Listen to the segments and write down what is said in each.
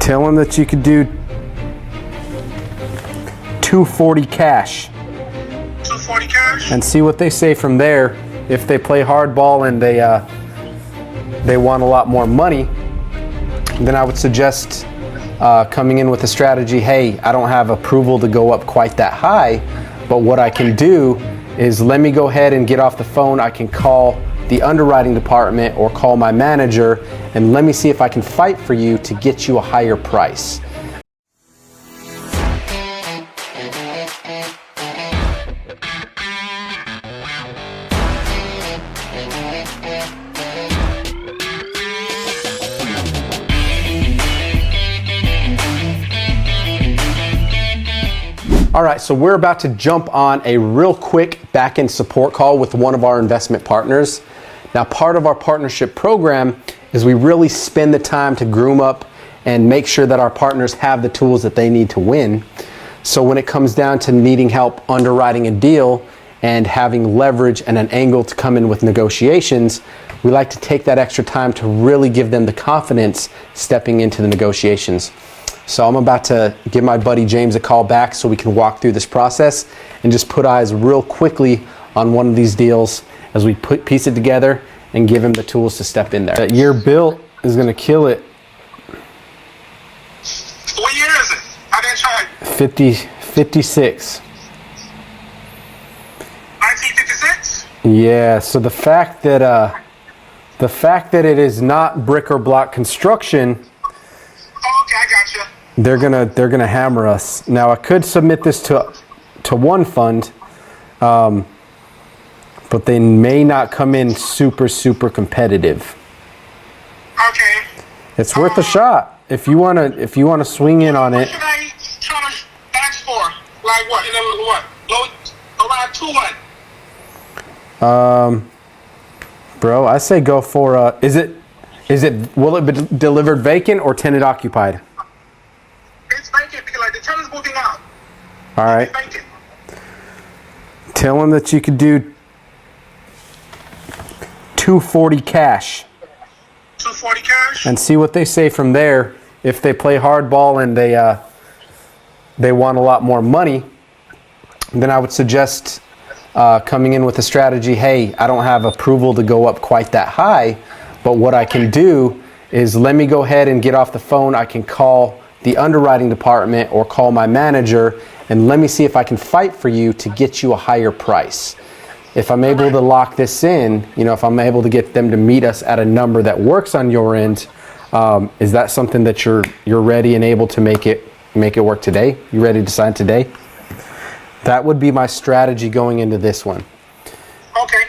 Tell them that you could do 240 cash. 240 cash? And see what they say from there. If they play hardball and they want a lot more money, then I would suggest coming in with a strategy, hey, I don't have approval to go up quite that high, but what I can do is let me go ahead and get off the phone. I can call the underwriting department or call my manager and let me see if I can fight for you to get you a higher price. All right, so we're about to jump on a real quick back-end support call with one of our investment partners. Now, part of our partnership program is we really spend the time to groom up and make sure that our partners have the tools that they need to win. So when it comes down to needing help underwriting a deal and having leverage and an angle to come in with negotiations, we like to take that extra time to really give them the confidence stepping into the negotiations. So I'm about to give my buddy James a call back so we can walk through this process and just put eyes real quickly on one of these deals as we piece it together and give him the tools to step in there. That year built is gonna kill it. What year is it? I didn't try. 56. 1956? Yeah, so the fact that it is not brick or block construction, Oh, okay, I got you. they're gonna hammer us. Now I could submit this to one fund, but they may not come in super competitive. Okay. It's worth a shot if you wanna swing in on What it. should I try to ask for? Like what? And then what? Around 2 what? Bro, I say go for will it be delivered vacant or tenant occupied? It's vacant because like the tenant's moving out. All right. It's vacant. Tell them that you could do 240 cash. 240 cash? And see what they say from there. If they play hardball and they want a lot more money, then I would suggest coming in with a strategy, hey, I don't have approval to go up quite that high, but what I can do is let me go ahead and get off the phone. I can call the underwriting department or call my manager and let me see if I can fight for you to get you a higher price. If I'm able to lock this in, if I'm able to get them to meet us at a number that works on your end, is that something that you're ready and able to make it work today? You ready to sign today? That would be my strategy going into this one. Okay.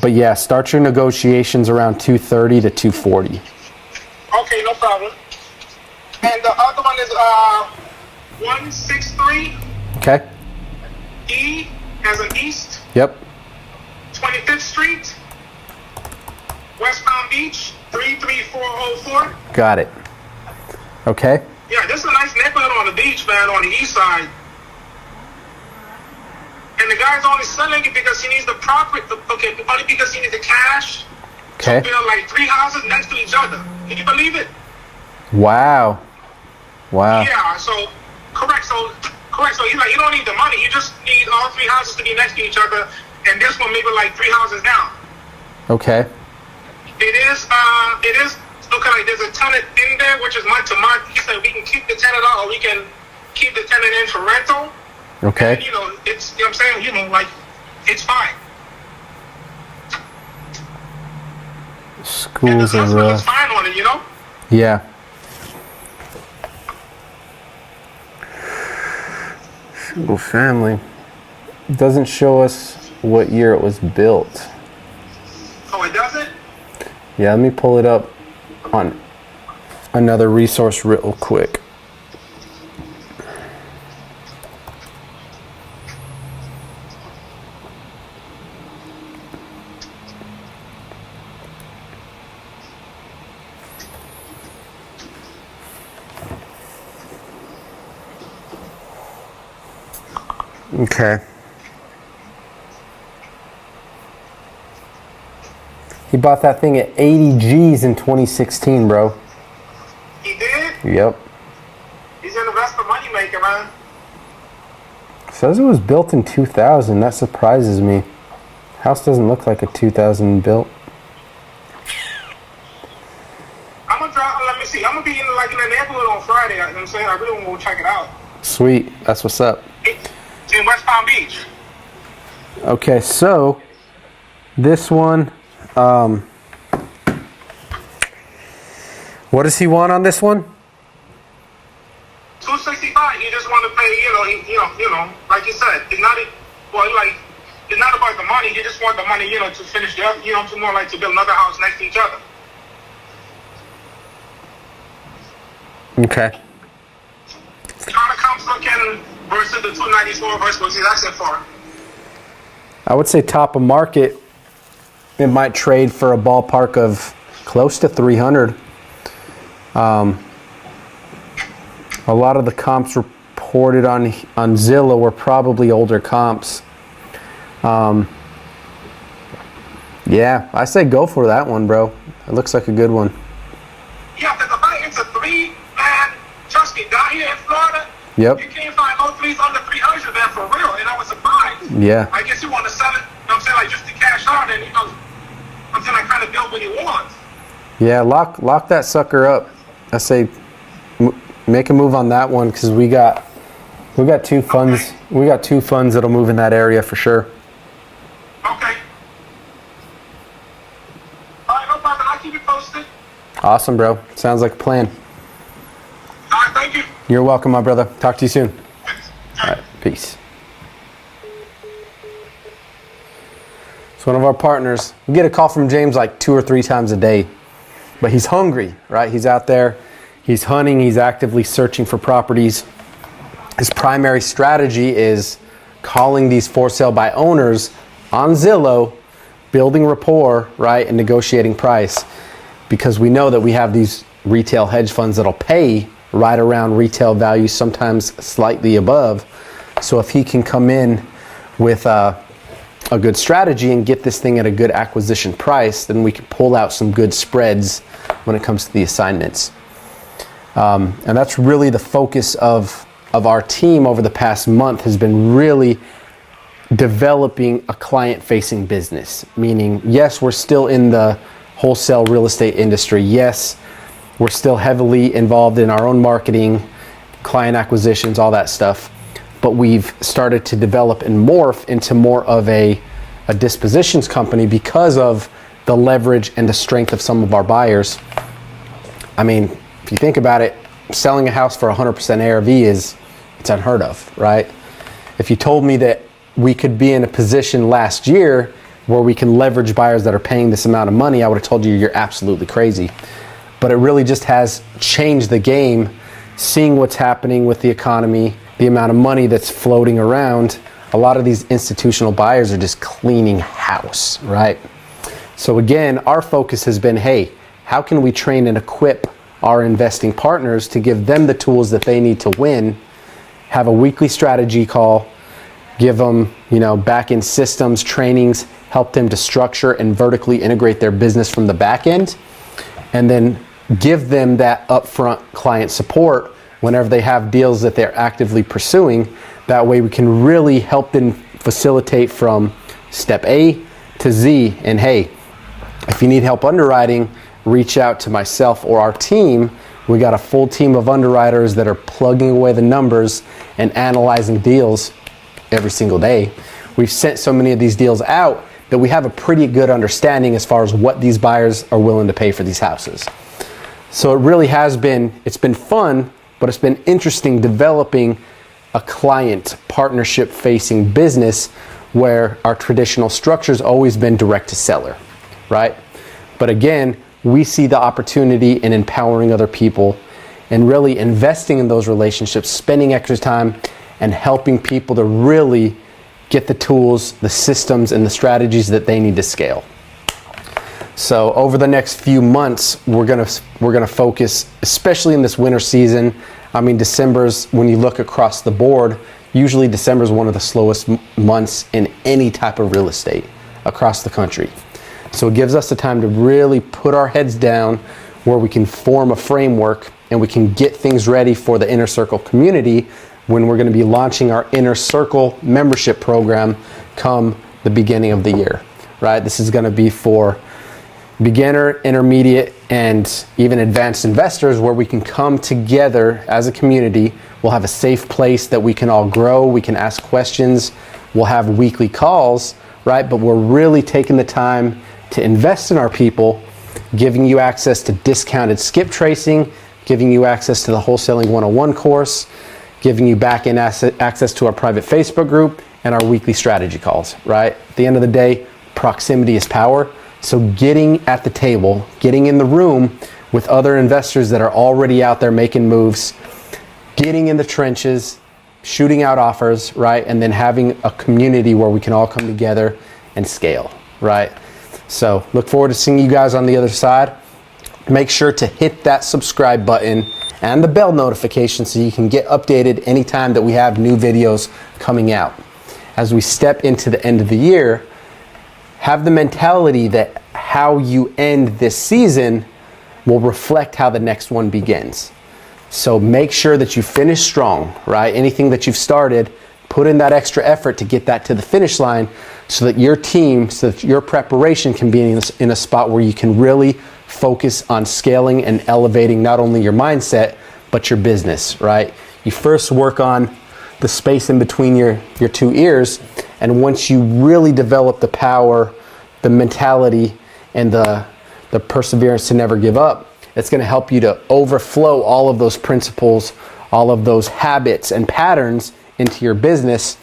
But yeah, start your negotiations around 230 to 240. Okay, no problem. And the other one is 163 Okay. E as an East, Yep. 25th Street, West Palm Beach, 33404. Got it. Okay. Yeah, this is a nice neighborhood on the beach, man, on the east side. And the guy's only selling it because he needs the property. Okay, only because he needs the cash. Okay. To build like 3 houses next to each other. Can you believe it? Wow. Yeah. So correct. So he's like, you don't need the money. You just need all 3 houses to be next to each other, and this one maybe like 3 houses down. Okay. It is looking like there's a tenant in there, which is month to month. He said we can keep the tenant out, or we can keep the tenant in for rental. Okay. And, it's, I'm saying, like, it's fine. Schools and are the rough. looks fine on it, Yeah. Single family. It doesn't show us what year it was built. Oh, it doesn't? Yeah, let me pull it up on another resource real quick. Okay. He bought that thing at 80 G's in 2016, bro. He did? Yep. He's an investor money maker, man. Says it was built in 2000. That surprises me. House doesn't look like a 2000 built. I'm gonna drive. Let me see. I'm gonna be in the neighborhood on Friday. You know what I'm saying? I really want to go check it out. Sweet. That's what's up. It's in West Palm Beach. Okay, so this one, what does he want on this one? $265. He just want to pay. You know, like you said, it's not about the money. He just want the money. To finish the. To more like to build another house next to each other. Okay. How the comps looking versus the 294 versus what he's asking for? I would say top of market, it might trade for a ballpark of close to 300. A lot of the comps reported on Zillow were probably older comps. Yeah, I say go for that one, bro. It looks like a good one. Yeah, because it's a 3-man, trust me, down here in Florida, Yep. you can't find no threes under 300, man, for real, and I was surprised. Yeah. I guess you want to sell it, like just to cash out and, like kind of build what you want. Yeah, lock that sucker up. I say make a move on that one because we got two funds. Okay. We got two funds that'll move in that area for sure. Okay. All right, no problem. I'll keep you posted. Awesome, bro. Sounds like a plan. All right, thank you. You're welcome, my brother. Talk to you soon. Thanks. All right, peace. So one of our partners, we get a call from James like 2 or 3 times a day, but he's hungry, right? He's out there, he's hunting, he's actively searching for properties. His primary strategy is calling these for sale by owners on Zillow, building rapport, right, and negotiating price, because we know that we have these retail hedge funds that'll pay right around retail value, sometimes slightly above. So if he can come in with a good strategy and get this thing at a good acquisition price, then we can pull out some good spreads when it comes to the assignments. And that's really the focus of our team over the past month, has been really developing a client-facing business. Meaning, yes, we're still in the wholesale real estate industry. Yes, we're still heavily involved in our own marketing, client acquisitions, all that stuff. But we've started to develop and morph into more of a dispositions company because of the leverage and the strength of some of our buyers. I mean, if you think about it, selling a house for 100% ARV it's unheard of, right? If you told me that we could be in a position last year where we can leverage buyers that are paying this amount of money, I would have told you you're absolutely crazy. But it really just has changed the game, seeing what's happening with the economy, the amount of money that's floating around. A lot of these institutional buyers are just cleaning house, right? So again, our focus has been, hey, how can we train and equip our investing partners to give them the tools that they need to win, have a weekly strategy call, give them, back-end systems, trainings, help them to structure and vertically integrate their business from the back end, and then give them that upfront client support whenever they have deals that they're actively pursuing. That way we can really help them facilitate from step A to Z. And hey, if you need help underwriting, reach out to myself or our team. We got a full team of underwriters that are plugging away the numbers and analyzing deals every single day. We've sent so many of these deals out that we have a pretty good understanding as far as what these buyers are willing to pay for these houses. So it really has been, it's been fun, but it's been interesting developing a client partnership facing business where our traditional structure's always been direct to seller, right? But again, we see the opportunity in empowering other people and really investing in those relationships, spending extra time and helping people to really get the tools, the systems, and the strategies that they need to scale. So over the next few months, we're gonna focus, especially in this winter season. I mean, December's, when you look across the board, usually December is one of the slowest months in any type of real estate across the country. So it gives us the time to really put our heads down where we can form a framework and we can get things ready for the Inner Circle community when we're going to be launching our Inner Circle membership program come the beginning of the year, right? This is going to be for beginner, intermediate, and even advanced investors, where we can come together as a community. We'll have a safe place that we can all grow. We can ask questions. We'll have weekly calls, right? But we're really taking the time to invest in our people, giving you access to discounted skip tracing, giving you access to the Wholesaling 101 course, giving you back-end access to our private Facebook group, and our weekly strategy calls, right? At the end of the day, proximity is power. So getting at the table, getting in the room with other investors that are already out there making moves, getting in the trenches, shooting out offers, right? And then having a community where we can all come together and scale, right? So look forward to seeing you guys on the other side. Make sure to hit that subscribe button and the bell notification so you can get updated anytime that we have new videos coming out. As we step into the end of the year, have the mentality that how you end this season will reflect how the next one begins. So make sure that you finish strong, right? Anything that you've started, put in that extra effort to get that to the finish line so that your team, so that your preparation can be in a spot where you can really focus on scaling and elevating not only your mindset, but your business, right? You first work on the space in between your two ears, and once you really develop the power, the mentality, and the perseverance to never give up, it's going to help you to overflow all of those principles, all of those habits and patterns into your business,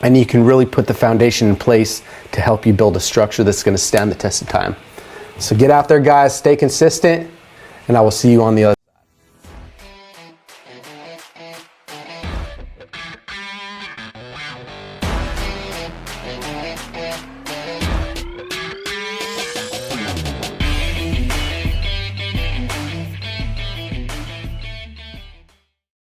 and you can really put the foundation in place to help you build a structure that's going to stand the test of time. So get out there, guys, stay consistent, and I will see you on the other